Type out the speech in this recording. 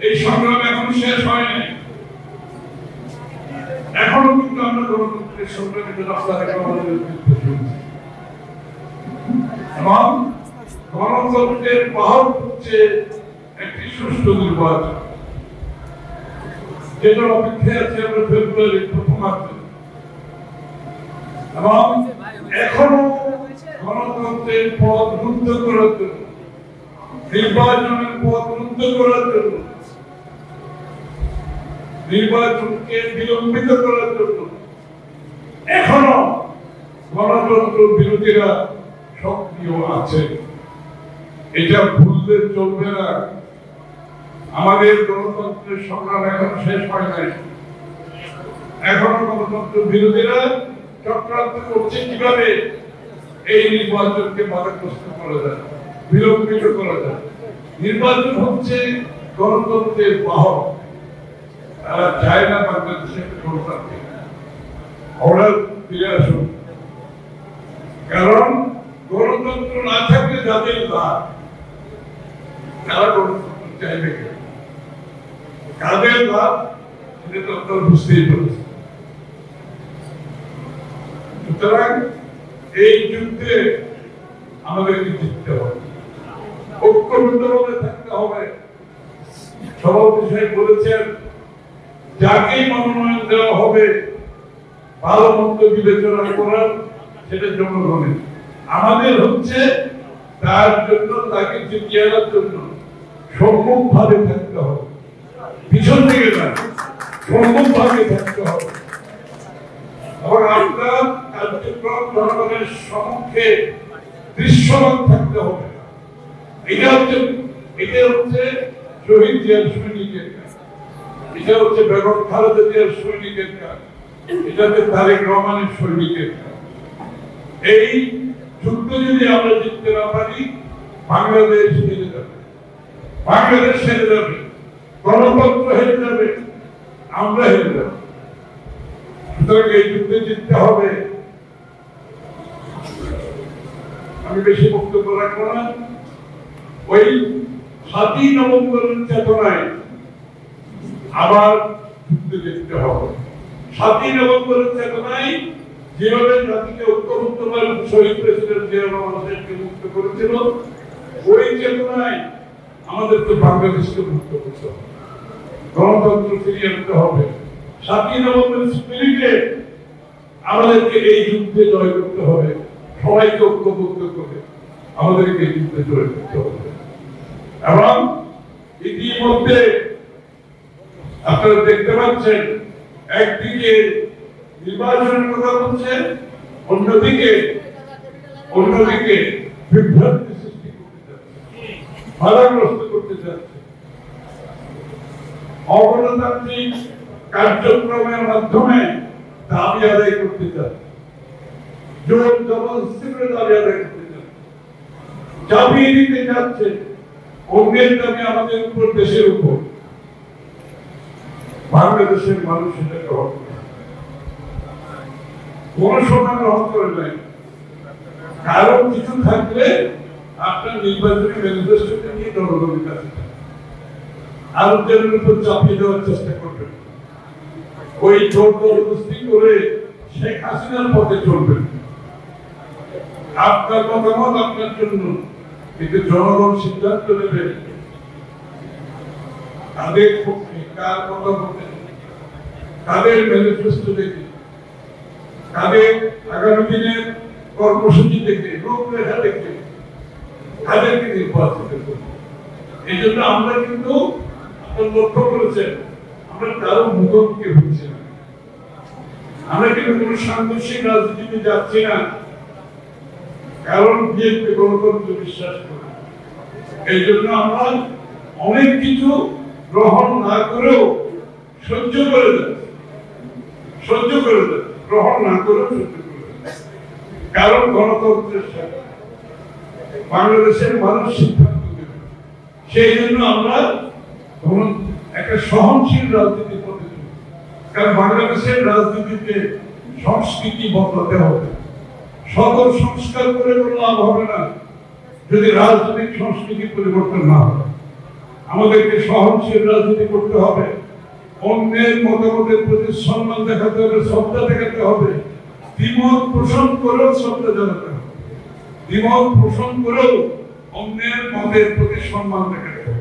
এই সংগ্রাম এখন শেষ হয় নাই, এখনো কিন্তু আমরা গণতন্ত্রের সংগ্রামে এবং গণতন্ত্রের পাহাড় হচ্ছে একটি সুষ্ঠু নির্বাচন, যেটার অপেক্ষায় আছে আমরা ফেব্রুয়ারির প্রথমার্ধে। এবং এখনো গণতন্ত্রের পথ রুদ্ধ করার জন্য, নির্বাচনের পথ রুদ্ধ করার জন্য, নির্বাচনকে বিলম্বিত করার জন্য এখনো গণতন্ত্র বিরোধীরা সক্রিয় আছে। এটা ভুললে চলবে না। আমাদের গণতন্ত্রের সংগ্রাম এখন শেষ হয় নাই, এখনো গণতন্ত্র বিরোধীরা চক্রান্ত করছে কিভাবে এই নির্বাচনকে বাধাগ্রস্ত করা যায়, বিলম্বিত করা যায়। নির্বাচন হচ্ছে গণতন্ত্রের বাহক, তারা চায় না বাংলাদেশে গণতান্ত্রিক। ওরা ফিরে আসুন, কারণ গণতন্ত্র না থাকলে যাদের লাভ, তারা গণতন্ত্র চাইবে কেন, কাদের লাভ সেটা তো বুঝতেই পারছে। সুতরাং এই যুদ্ধে আমাদেরকে জিততে হবে, ঐক্যবদ্ধভাবে থাকতে হবে। সভাপতি সাহেব বলেছেন, যাকেই মনোনয়ন দেওয়া হবে ভালো মন্দ বিবেচনা করার সেটা জনগণের। আমাদের হচ্ছে তার জন্য, তাকে জিতিয়ে আনার জন্য সম্মুখ ভাবে থাকতে হবে, পিছন থেকে না, সম্মুখ ভাবে থাকতে হবে। এবং আপনার কার্যক্রম জনগণের সম্মুখে দৃশ্যমান থাকতে হবে। এটা হচ্ছে শহীদ জিয়ার সৈনিকের কাজ, এটা হচ্ছে বেগম খালেদা জিয়ার সৈনিকের কাজ, এটা হচ্ছে তারেক রহমানের সৈনিকের কাজ। এই যুদ্ধ যদি আমরা জিততে না পারি, বাংলাদেশ হেরে যাবে, বাংলাদেশ হেরে যাবে, গণতন্ত্র হেরে যাবে, আমরা হেরে যাব। সুতরাং এই যুদ্ধে জিততে হবে। আমি বেশি বক্তব্য রাখবো না। ওই 7ই নভেম্বরের চেতনায় আবার যুদ্ধে জিততে হবে। 7ই নভেম্বরের চেতনায় যেভাবে জাতিকে ঐক্যবদ্ধভাবে শহীদ প্রেসিডেন্ট জিয়া রহমানকে মুক্ত করেছিল, ওই চেতনায় আমাদেরকে বাংলাদেশকে মুক্ত করতে হবে, গণতন্ত্র ফিরিয়ে আনতে হবে। 7ই নভেম্বরের স্পিরিটে আমাদেরকে এই যুদ্ধে জয় করতে হবে, সবাইকে ঐক্যবদ্ধ করে আমাদেরকে এই যুদ্ধে জয় করতে হবে। এবং ইতিমধ্যে আপনারা দেখতে পাচ্ছেন, একদিকে নির্বাচনের কথা বলছে, অন্যদিকে বিভ্রান্তি সৃষ্টি করতে যাচ্ছে, বাধাগ্রস্ত করতে যাচ্ছে, অগণতান্ত্রিক কার্যক্রমের মাধ্যমে দাবি আদায় করতে যাচ্ছে, জোর জবরদস্তি করে দাবি আদায় করতে যাচ্ছে, চাপিয়ে দিতে যাচ্ছে অন্যের দাবি আমাদের উপর, দেশের উপর। বাংলাদেশের মানুষ এটা গ্রহণ করে, কোন সময় গ্রহণ করে নাই। কারণ কিছু থাকলে আপনার নির্বাচনী ম্যানিফেস্টোকে নিয়ে জনগণের কাছে আরো জনের উপর চাপিয়ে দেওয়ার চেষ্টা করবেন, ওই জোর জবরদস্তি করে শেখ হাসিনার পথে চলবেন। আপনার মতামত আপনার জন্য, কিন্তু জনগণ সিদ্ধান্ত নেবে তাদের পক্ষে কার কথা বলতে, তাদের ম্যানিফেস্টো দেখে, তাদের আগামী দিনের কর্মসূচি দেখে, রূপরেখা দেখে তাদেরকে নির্বাচিত করবে। এই জন্য আমরা কিন্তু লক্ষ্য করেছেন, আমরা কারো মুখোমুখি হচ্ছি না, আমরা কিন্তু কোন সাংঘর্ষিক রাজনীতিতে যাচ্ছি না। কারণ বিএনপি গণতন্ত্র বিশ্বাস করে, এই জন্য আমরা অনেক কিছু গ্রহণ না করেও সহ্য করে যাচ্ছি, গ্রহণ না করেও সহ্য করে যাচ্ছি। কারণ গণতন্ত্রের সাথে বাংলাদেশের মানুষ সিদ্ধান্ত দেবে, সেই জন্য আমরা একটা সহনশীল রাজনীতি করতে চাই। কারণ বাংলাদেশের রাজনীতিতে সংস্কৃতি বদলাতে হবে, সকল সংস্কার করে কোনো লাভ হবে না যদি রাজনৈতিক সংস্কৃতি পরিবর্তন না হয়। আমাদেরকে সহনশীল রাজনীতি করতে হবে, অন্যের মতামতের প্রতি সম্মান দেখাতে হবে, শ্রদ্ধা দেখাতে হবে, দ্বিমত পোষণ করেও শ্রদ্ধা জানাতে হবে, দ্বিমত পোষণ করেও অন্যের মতের প্রতি সম্মান দেখাতে হবে।